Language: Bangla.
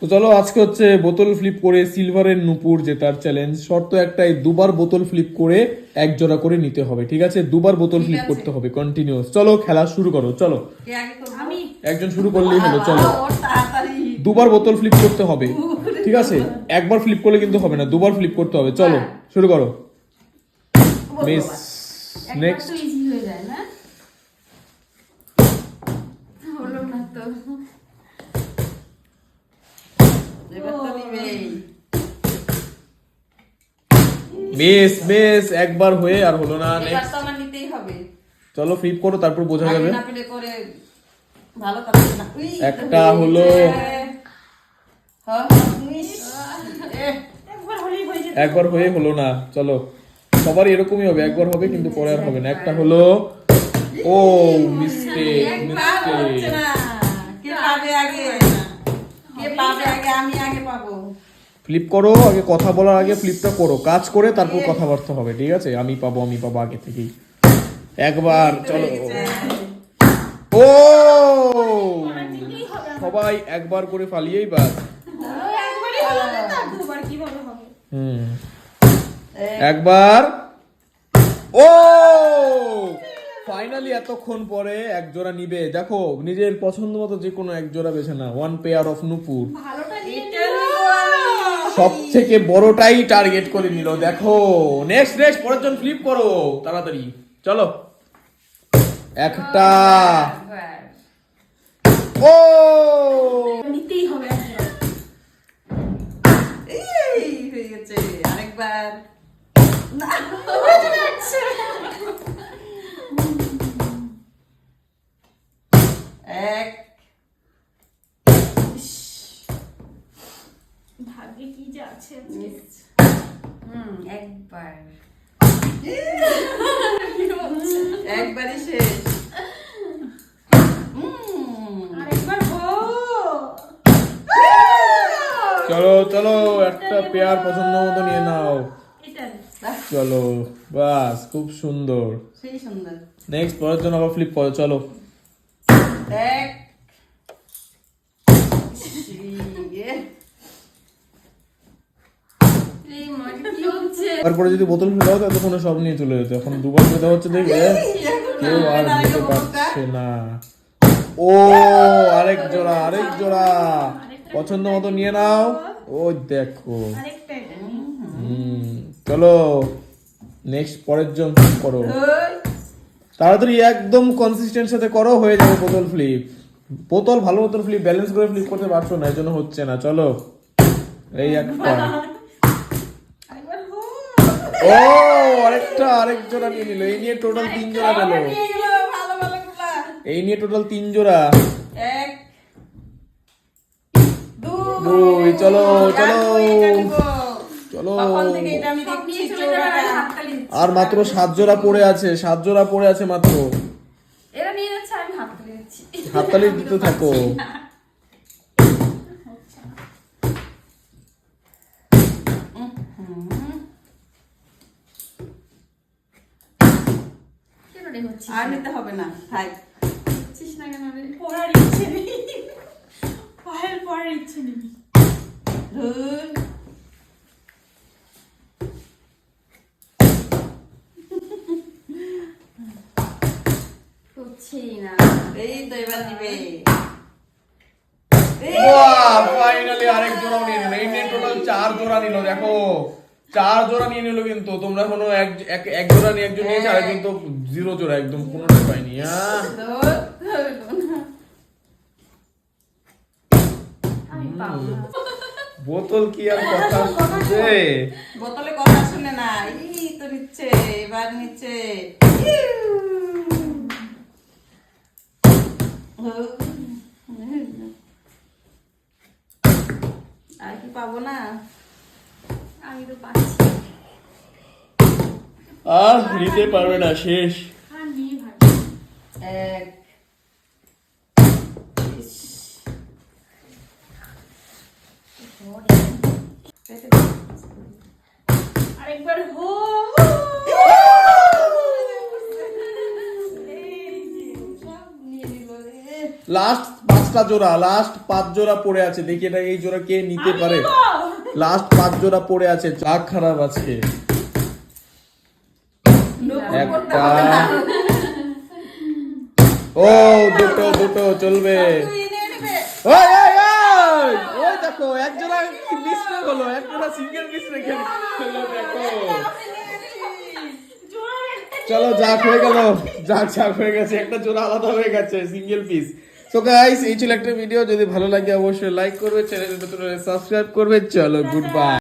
তো চলো আজকে হচ্ছে বোতল ফ্লিপ করে সিলভারের নুপুর জেতার চ্যালেঞ্জ। শর্ত একটাই, দুবার বোতল ফ্লিপ করে এক জোড়া করে নিতে হবে, ঠিক আছে? দুবার বোতল ফ্লিপ করতে হবে কন্টিনিউয়াস। চলো খেলা শুরু করো, চলো। একজন শুরু করলেই হলো, চলো। দুবার বোতল ফ্লিপ করতে হবে, ঠিক আছে? একবার ফ্লিপ করলে কিন্তু হবে না, দুবার ফ্লিপ করতে হবে। চলো শুরু করো। Miss next. ইজি হয়ে যায় না, হলো না তো। মিস মিস, একবার হয়ে আর হলো না। এবার নেক্সট তো আমার নিতেই হবে। চলো ফ্লিপ করো, তারপর বোঝা যাবে। না পেলে করে ভালো কাজ না। একটা হলো, একবার হয়ে হলো না। চলো সবার এরকমই হবে, একবার হবে কিন্তু পরে আর হবে না। একটা হলো, ও মিস্টেক মিস্টেক। কে পাবে আগে? কে পাবে আগে? আমি আগে পাবো। ফ্লিপ করো আগে, কথা বলার আগে ফ্লিপটা করো, কাজ করে তারপর কথাবার্তা হবে, ঠিক আছে? আমি পাবো আগে থেকেই। একবার চলো। ও সবাই একবার করে ফালিয়েই বাস। একবার। ও ফাইনালি এতক্ষণ পরে এক জোড়া নিবে। দেখো নিজের পছন্দ মতো যে কোনো এক জোড়া বেছে না। ওয়ান পেয়ার অফ নুপুর, সব থেকে বড়টাই টার্গেট করে নিল। দেখো নেক্সট নেক্সট, পরের জন ফ্লিপ করো তাড়াতাড়ি, চলো। একটা, ও নিতেই হবে। এই হয়ে গেছে, আরেকবার। না এক, ভাগ্যে কি যে আছে। একবার, একবারই শেষ। আরেকবার হো। চলো চলো, একটা পেয়ার পছন্দ মতো নিয়ে নাও। এটা চলো বাস, খুব সুন্দর। সেই সুন্দর। নেক্সট পরের জন্য আবার ফ্লিপ করো, চলো। এক, তারপরে যদি বোতল ফেলা হতো এতক্ষণে সব নিয়ে চলে যেত। এখন দুবার ফেলা হচ্ছে দেখে কেউ আর নিতে পারছে না। ও আরেক জোড়া, আরেক জোড়া পছন্দ মতো নিয়ে নাও। ও দেখো, আরেকটা এটা। চলো নেক্সট পরের জন করো তাড়াতাড়ি, একদম কনসিস্টেন্ট সাথে করো, হয়ে যাবে বোতল ফ্লিপ। বোতল ভালো বোতল ফ্লিপ ব্যালেন্স করে ফ্লিপ করতে পারছো না, এই জন্য হচ্ছে না। চলো এই একটা, আরেকবার হো। ও আরেকটা, আরেক জোড়া নিয়ে নিল। এই নিয়ে টোটাল 3 জোড়া পেলো। ভালো ভালো গুলা। এই নিয়ে টোটাল 3 জোড়া। এক, দুই, চলো চলো চলো। তখন থেকে এটা আমি দেখছি চোরাটা। আর মাত্র 7 জোড়া পড়ে আছে, 7 জোড়া পড়ে আছে মাত্র। এরা নিয়ে যাচ্ছে, আমি হাত তুলে দিচ্ছি। হাততালি দিতে থাকো। আর নিতে হবে না, থাক। বুঝছিস না কেন রে? পড়ার ইচ্ছে নেই, পায়ের পড়ার ইচ্ছে নেই। ধুর। হচ্ছেই না। এই তো এবার দিবে। বাহ ফাইনালি আরেক জোড়াও নিয়ে নিল। এই নিয়ে টোটাল 4 জোড়া নিল। দেখো 4 জোড়া নিয়ে নিল, কিন্তু তোমরা কোনো এক জোড়া নিয়ে একজন নিয়েছে, আরেকজন তো 0 জোড়া, একদম কোনোটাই পাইনি। ধুর, আমি পাবো না। বোতল কি আর কথা শুনছে? বোতলে কথা শুনে না। এই তো নিচ্ছে, এবার নিচ্ছে। আর কি পাবো না? আমি তো পাচ্ছি। আর নিতে পারবে না, শেষ। আর নিয়ে ভাই। এক, আরেকবার হো। সব নিয়ে নিল রে। লাস্ট 5 5টা জোড়া, লাস্ট 5 জোড়া পড়ে আছে। দেখি এটা এই জোড়া কে নিতে পারে। লাস্ট 5 জোড়া পড়ে আছে। যা খারাপ আজকে। একটা, ও দুটো দুটো চলবে। তুই নিয়ে নেবে। ওই ওই ওই ওই দেখো এক জোড়া মিস না হলো, এক জোড়া সিঙ্গেল মিস রেখে দিলো। দেখো চলো যাক হয়ে গেল, যাক হয়ে গেছে, একটা জোড়া আলাদা হয়ে গেছে, সিঙ্গেল পিস। সো গাইস এই ছিল একটা ভিডিও। যদি ভালো লাগে অবশ্যই লাইক করবে, চ্যানেলটা সাবস্ক্রাইব করবে। চলো গুড বাই।